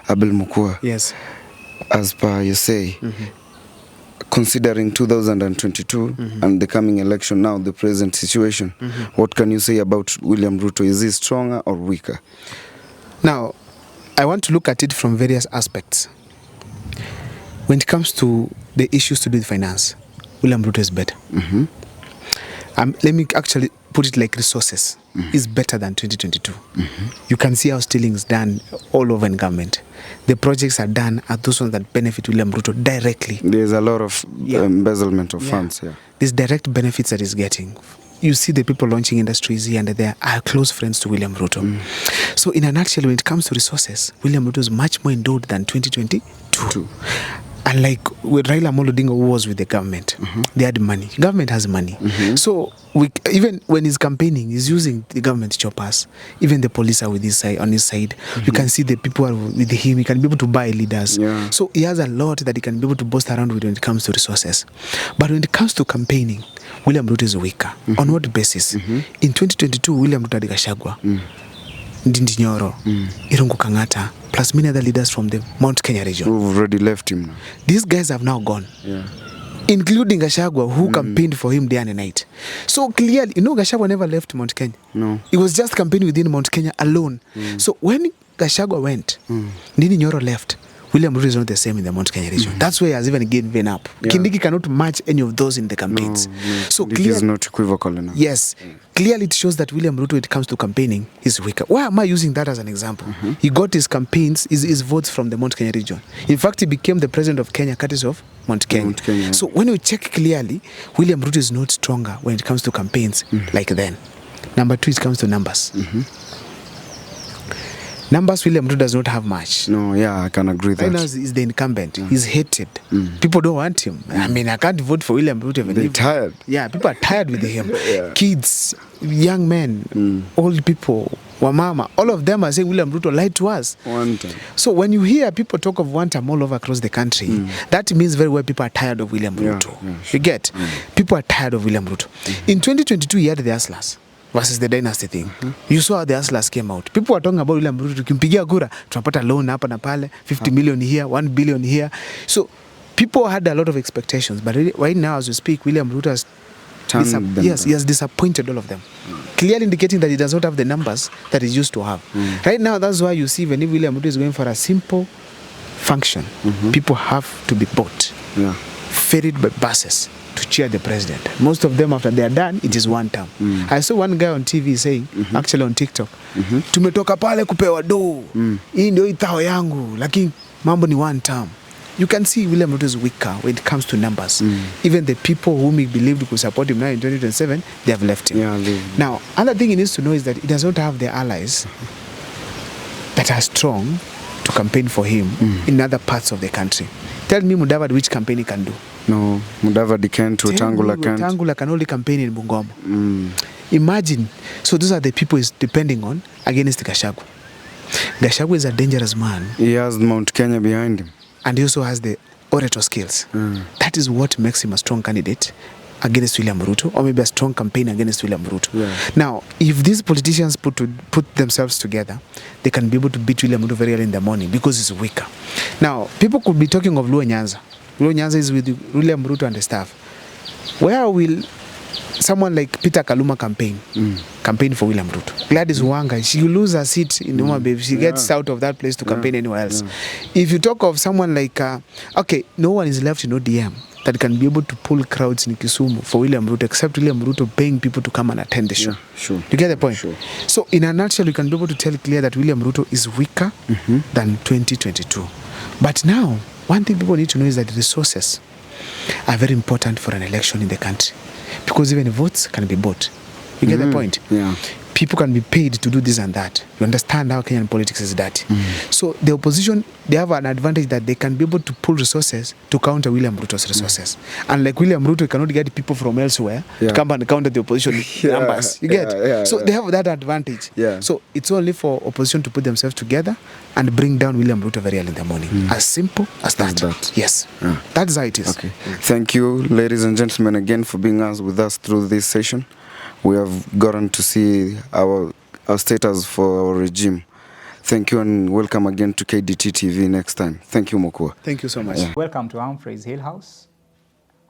Abel Mukua. Yes. As per you say, considering 2022 and the coming election now, the present situation, what can you say about William Ruto? Is he stronger or weaker? Now, I want to look at it from various aspects. When it comes to the issues to do with finance, William Ruto is better. Let me actually put it like resources is better than 2022. You can see how stealing is done all over in government. The projects are done are those ones that benefit William Ruto directly. There's a lot of embezzlement of funds. There's direct benefits that he's getting. You see the people launching industries here and there are close friends to William Ruto. So in a nutshell, when it comes to resources, William Ruto is much more endowed than 2022. And like with Raila Amolo Odinga who was with the government, they had money. Government has money. So even when he's campaigning, he's using the government choppers. Even the police are with his side, on his side. You can see the people are with him. He can be able to buy leaders. So he has a lot that he can be able to boast around with when it comes to resources. But when it comes to campaigning, William Ruto is weaker. On what basis? In 2022, William Ruto had Gachagua, Ndindi Nyoro, Irungu Kangata, plus many other leaders from the Mount Kenya region. Who've already left him now. These guys have now gone. Including Gachagua, who campaigned for him day and night. So clearly, Gachagua never left Mount Kenya. No. He was just campaigning within Mount Kenya alone. So when Gachagua went, Ndindi Nyoro left, William Ruto is not the same in the Mount Kenya region. That's why he has even given up. Kindiki cannot match any of those in the campaigns. So clearly, is not equivocal enough. Yes. Clearly it shows that William Ruto, when it comes to campaigning, is weaker. Why am I using that as an example? He got his campaigns, his votes from the Mount Kenya region. In fact, he became the president of Kenya, courtesy of Mount Kenya. So when you check clearly, William Ruto is not stronger when it comes to campaigns like then. Number two, it comes to numbers. Numbers, William Ruto does not have much. No, I can agree with that. Right now, he's the incumbent. He's hated. People don't want him. I mean, I can't vote for William Ruto. They're tired. Yeah, people are tired with him. Kids, young men, old people, wamama, all of them are saying William Ruto lied to us. One time. So when you hear people talk of one time all over across the country, that means very well people are tired of William Ruto. You get? People are tired of William Ruto. In 2022, he had the Hustlers versus the dynasty thing. You saw how the Hustlers came out. People were talking about William Ruto. Tukimpigia kura, tunapata loan hapa na pale, 50 million here, 1 billion here. So people had a lot of expectations. But right now, as we speak, William Ruto has he has disappointed all of them. Clearly indicating that he does not have the numbers that he used to have. Right now, that's why you see when William Ruto is going for a simple function, people have to be bought, ferried by buses to cheer the president. Most of them, after they are done, it is one term. I saw one guy on TV saying, actually on TikTok, tumetoka pale kupewa do, hii ndio itao yangu, lakini mambo ni one term. You can see William Ruto is weaker when it comes to numbers. Even the people whom he believed could support him now in 2027, they have left him. Now, another thing he needs to know is that he does not have the allies that are strong to campaign for him in other parts of the country. Tell me, Mudavadi, which campaign he can do? No, Mudavadi can't, Wetangula can't. Wetangula can only campaign in Bungoma. Imagine. So those are the people he's depending on against Gachagua. Gachagua is a dangerous man. He has Mount Kenya behind him. And he also has the orator skills. That is what makes him a strong candidate against William Ruto, or maybe a strong campaign against William Ruto. Now, if these politicians put themselves together, they can be able to beat William Ruto very early in the morning because he's weaker. Now, people could be talking of Luo Nyanza. Luo Nyanza is with William Ruto and the staff. Where will someone like Peter Kaluma campaign for William Ruto? Gladys Wanga, she will lose her seat in Homa Bay if she gets out of that place to campaign anywhere else. If you talk of someone like, no one is left in ODM that can be able to pull crowds in Kisumu for William Ruto, except William Ruto paying people to come and attend the show. You get the point? So in a nutshell, you can be able to tell clear that William Ruto is weaker than 2022. But now, one thing people need to know is that resources are very important for an election in the country. Because even votes can be bought. You get the point? People can be paid to do this and that. You understand how Kenyan politics is dirty. So the opposition, they have an advantage that they can be able to pull resources to counter William Ruto's resources. And like William Ruto cannot get people from elsewhere to come and counter the opposition numbers. You get? So they have that advantage. So it's only for opposition to put themselves together and bring down William Ruto very early in the morning. As simple as that. Yes. That's how it is. Okay. Thank you, ladies and gentlemen, again for being with us through this session. We have gotten to see our status for our regime. Thank you and welcome again to KDT TV next time. Thank you, Mokua. Thank you so much. Yeah. Welcome to Humphreys Hill House.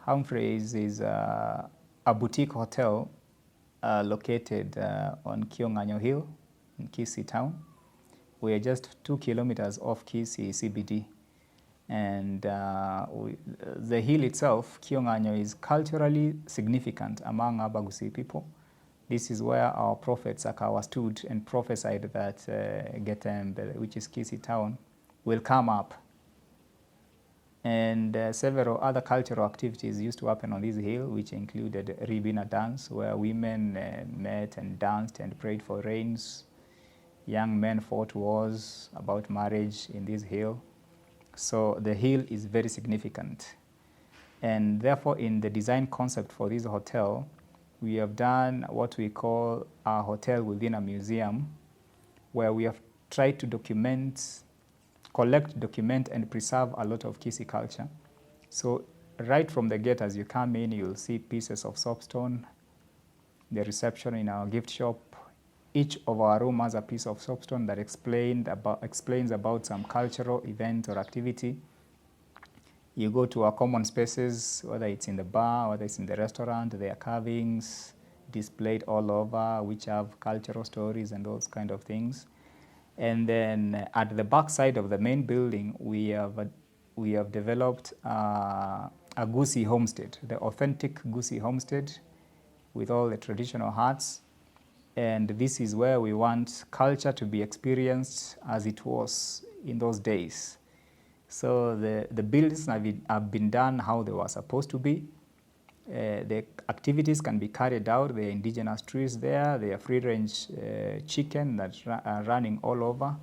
Humphreys is a boutique hotel located on Kionganyo Hill in Kisii town. We are just 2 kilometers off Kisii CBD. And the hill itself, Kionganyo, is culturally significant among Abagusi people. This is where our prophet Sakawa stood and prophesied that Getembe, which is Kisii town, will come up. And several other cultural activities used to happen on this hill, which included Ribina dance, where women met and danced and prayed for rains. Young men fought wars about marriage in this hill. So the hill is very significant. And therefore, in the design concept for this hotel, we have done what we call a hotel within a museum, where we have tried to collect, document, and preserve a lot of Kisii culture. So right from the gate, as you come in, you'll see pieces of soapstone, the reception in our gift shop. Each of our room has a piece of soapstone that explains about some cultural event or activity. You go to our common spaces, whether it's in the bar, whether it's in the restaurant, there are carvings displayed all over, which have cultural stories and those kind of things. And then at the back side of the main building, we have developed a Gusii homestead, the authentic Gusii homestead with all the traditional huts. And this is where we want culture to be experienced as it was in those days. So the buildings have been done how they were supposed to be. The activities can be carried out. There are indigenous trees there. There are free-range chicken that are running all over.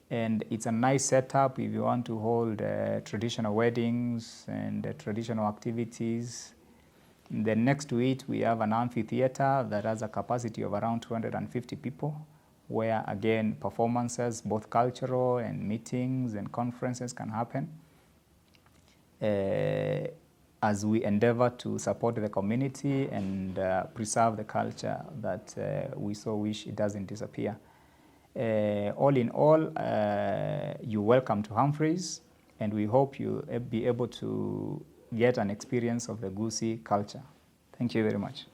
And it's a nice setup if you want to hold traditional weddings and traditional activities. Then next to it, we have an amphitheater that has a capacity of around 250 people, where again, performances, both cultural and meetings and conferences can happen as we endeavor to support the community and preserve the culture that we so wish it doesn't disappear. All in all, you're welcome to Humphreys, and we hope you'll be able to get an experience of the Gusii culture. Thank you very much.